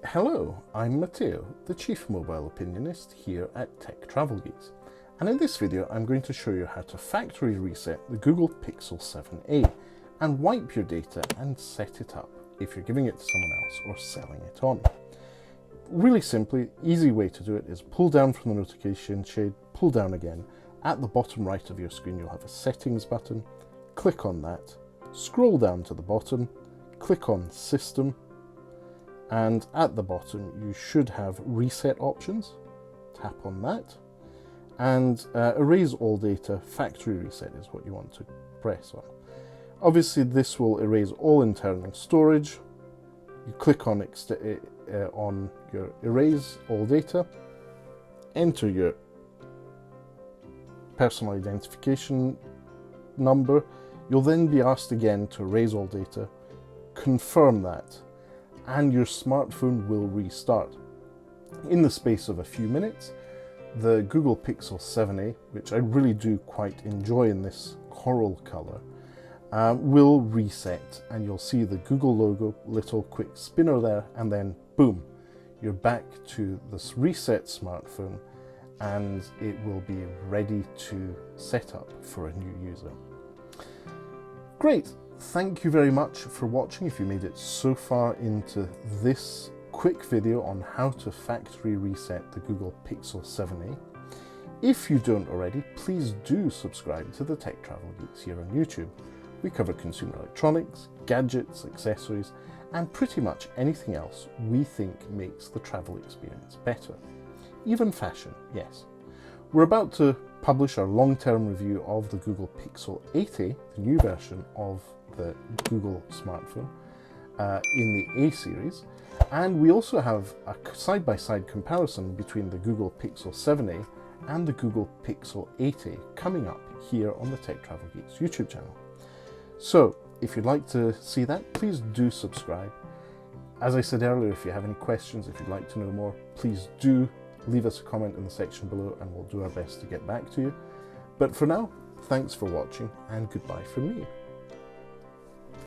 Hello, I'm Matteo, the Chief Mobile Opinionist here at Tech Travel Geeks, and in this video I'm going to show you how to factory reset the Google Pixel 7a and wipe your data and set it up if you're giving it to someone else or selling it on. Really simply, easy way to do it is pull down from the notification shade, pull down again. At the bottom right of your screen you'll have a settings button, click on that, scroll down to the bottom, click on System, and at the bottom you should have reset options. Tap on that, and erase all data. Factory reset is what you want to press on. Obviously this will erase all internal storage. You click on your erase all data, enter your personal identification number. You'll then be asked again to erase all data, confirm that, and your smartphone will restart. In the space of a few minutes, the Google Pixel 7a, which I really do quite enjoy in this coral color, will reset, and you'll see the Google logo, little quick spinner there, and then boom, you're back to this reset smartphone, and it will be ready to set up for a new user. Great. Thank you very much for watching if you made it so far into this quick video on how to factory reset the Google Pixel 7a. If you don't already, please do subscribe to the Tech Travel Geeks here on YouTube. We cover consumer electronics, gadgets, accessories, and pretty much anything else we think makes the travel experience better. Even fashion, yes. We're about to publish our long-term review of the Google Pixel 8a, the new version of the Google smartphone in the A series, and we also have a side-by-side comparison between the Google Pixel 7a and the Google Pixel 8a coming up here on the Tech Travel Geeks YouTube channel. So if you'd like to see that, please do subscribe. As I said earlier, if you have any questions, if you'd like to know more, please do leave us a comment in the section below and we'll do our best to get back to you. But for now, thanks for watching and goodbye from me.